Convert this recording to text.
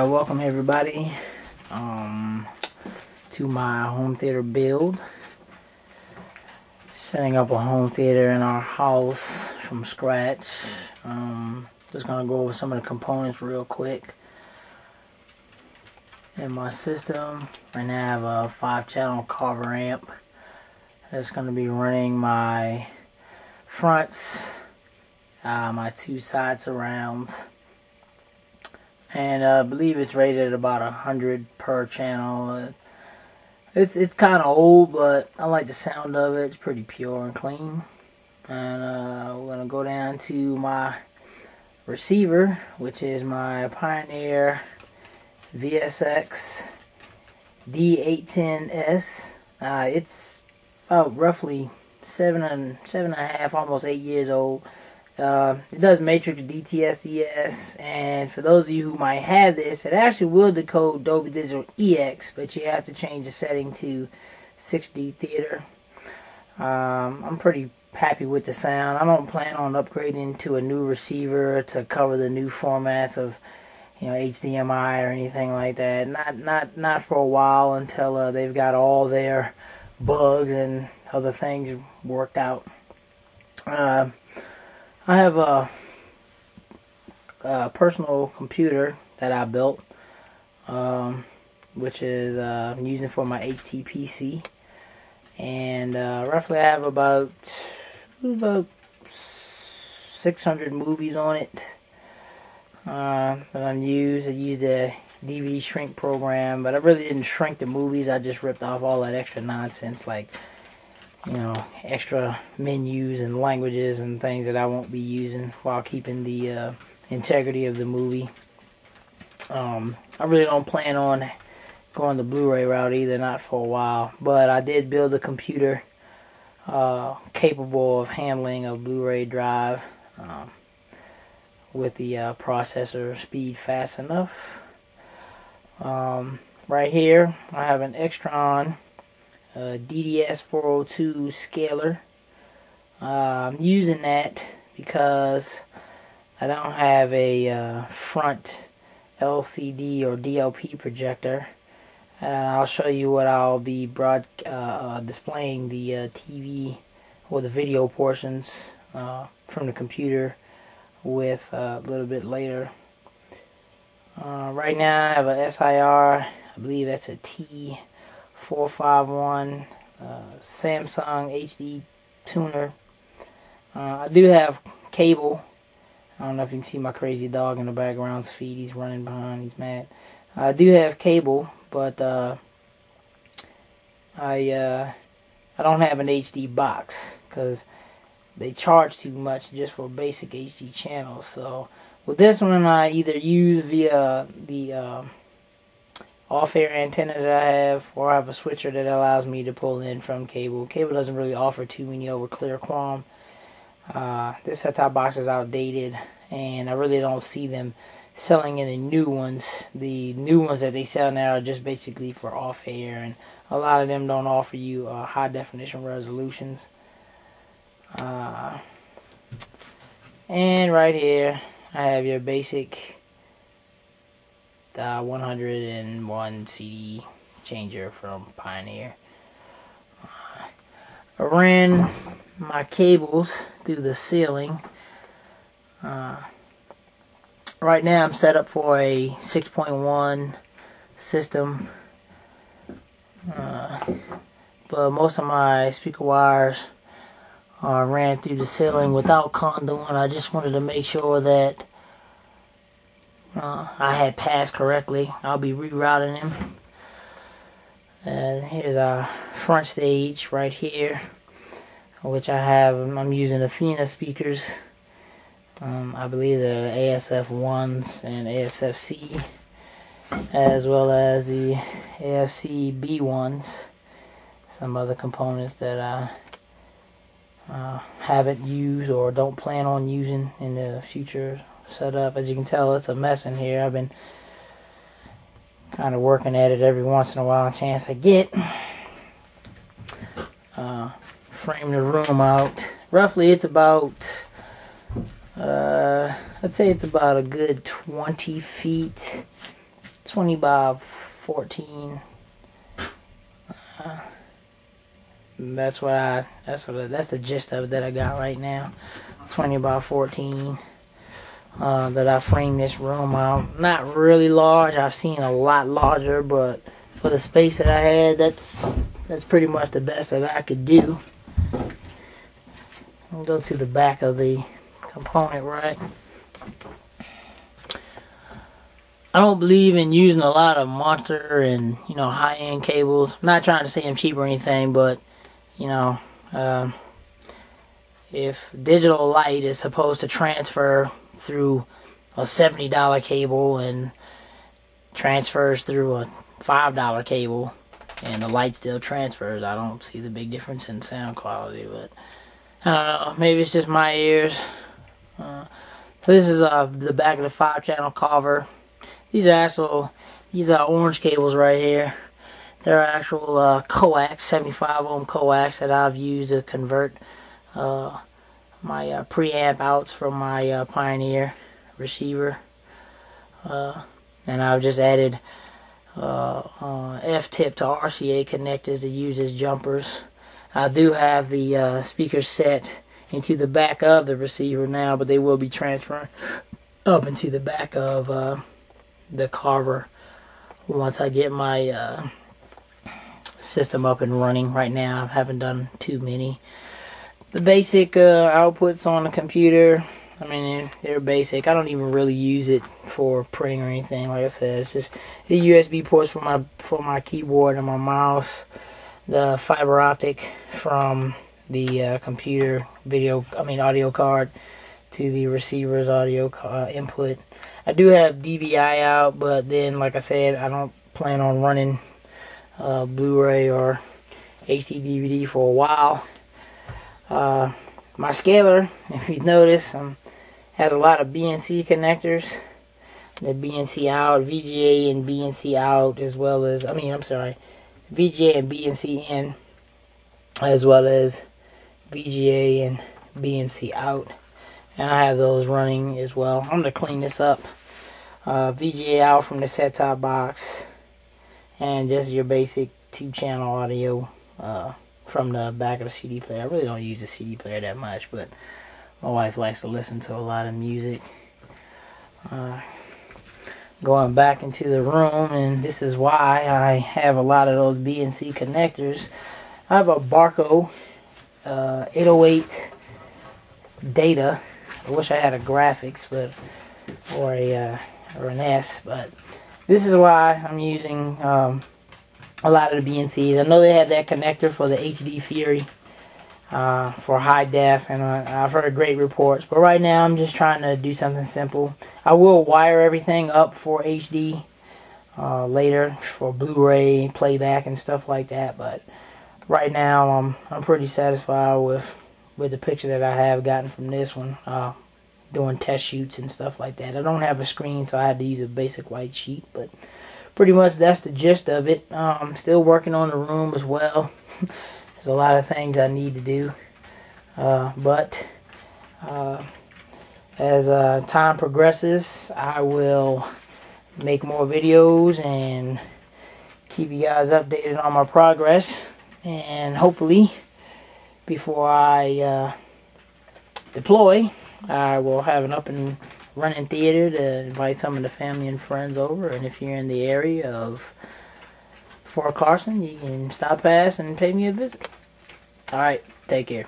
Welcome everybody to my home theater build. Setting up a home theater in our house from scratch. Just gonna go over some of the components real quick. In my system right now I have a 5-channel Carver amp that's gonna be running my fronts, my 2 side surrounds, and I believe it's rated at about 100 per channel. It's kind of old, but I like the sound of it. It's pretty pure and clean. And we're gonna go down to my receiver, which is my Pioneer VSX D810S. It's roughly 7.5, almost 8 years old. It does matrix DTSCS, and for those of you who might have this, it actually will decode Dolby Digital EX, but you have to change the setting to 6D Theater. I'm pretty happy with the sound. I don't plan on upgrading to a new receiver to cover the new formats of, HDMI or anything like that. Not for a while, until they've got all their bugs and other things worked out. I have a personal computer that I built, which is I'm using for my HTPC, and roughly I have about 600 movies on it that I used the DVD shrink program, but I really didn't shrink the movies. I just ripped off all that extra nonsense, like extra menus and languages and things that I won't be using, while keeping the integrity of the movie. I really don't plan on going the Blu-ray route either, not for a while, but I did build a computer capable of handling a Blu-ray drive with the processor speed fast enough. Right here I have an Extron DDS402 scaler. I'm using that because I don't have a front LCD or DLP projector. I'll show you what I'll be displaying the TV or the video portions from the computer with a little bit later. Right now I have a SIR, I believe that's a T451 Samsung HD tuner. I do have cable. I don't know if you can see my crazy dog in the background's feet. He's running behind. He's mad. I do have cable, but I don't have an HD box because they charge too much just for basic HD channels. So with this one, I either use via the off-air antenna that I have, or I have a switcher that allows me to pull in from cable. Cable doesn't really offer too many over clear QAM. This set-top box is outdated, and I really don't see them selling any new ones. The new ones that they sell now are just basically for off-air, and a lot of them don't offer you high-definition resolutions. And right here, I have your basic 101 CD changer from Pioneer. I ran my cables through the ceiling. Right now I'm set up for a 6.1 system, but most of my speaker wires ran through the ceiling without conduit. I just wanted to make sure that I had passed correctly. I'll be rerouting them. And here's our front stage right here, which I'm using Athena speakers. I believe they're ASF1s and ASFC, as well as the AFC B1s. Some other components that I haven't used or don't plan on using in the future setup. As you can tell, it's a mess in here. I've been kind of working at it every once in a while, a chance I get. Frame the room out. Roughly it's about I'd say it's about a good 20 feet 20 by 14. That's the gist of it that I got right now. 20 by 14. That I framed this room out. Not really large. I've seen a lot larger, but for the space that I had, that's pretty much the best that I could do. I'll go to the back of the component rack. I don't believe in using a lot of monster and high-end cables. I'm not trying to say I'm cheap or anything, but if digital light is supposed to transfer through a $70 cable and transfers through a $5 cable and the light still transfers, I don't see the big difference in sound quality. But I don't know, maybe it's just my ears. So this is the back of the 5-channel cover. These are orange cables right here. They're actual coax, 75 ohm coax that I've used to convert my preamp outs from my Pioneer receiver. And I've just added F-tip to RCA connectors to use as jumpers. I do have the speakers set into the back of the receiver now, but they will be transferring up into the back of the carver once I get my system up and running. Right now I haven't done too many. The basic outputs on the computer, I mean, they're basic. I don't even really use it for printing or anything. Like I said, it's just the USB ports for my keyboard and my mouse, the fiber optic from the computer audio card to the receiver's audio input. I do have DVI out, but then, like I said, I don't plan on running Blu-ray or HD DVD for a while. My scaler, if you notice, has a lot of BNC connectors. The BNC out, VGA and BNC out, as well as, VGA and BNC in, as well as VGA and BNC out. And I have those running as well. I'm going to clean this up. VGA out from the set-top box, and just your basic 2-channel audio from the back of the CD player. I really don't use the CD player that much, but my wife likes to listen to a lot of music. Going back into the room, and this is why I have a lot of those BNC connectors. I have a Barco 808 data. I wish I had a graphics, or an S, but this is why I'm using a lot of the BNCs. I know they have that connector for the HD Fury for high def, and I've heard great reports, but right now I'm just trying to do something simple. I will wire everything up for HD later for Blu-ray playback and stuff like that, but right now I'm pretty satisfied with the picture that I have gotten from this one, doing test shoots and stuff like that. I don't have a screen, so I had to use a basic white sheet, but pretty much that's the gist of it. I'm still working on the room as well. There's a lot of things I need to do, but as time progresses, I will make more videos and keep you guys updated on my progress, and hopefully before I deploy, I will have an up and running theater to invite some of the family and friends over. And if you're in the area of Fort Carson, you can stop past and pay me a visit. Alright, take care.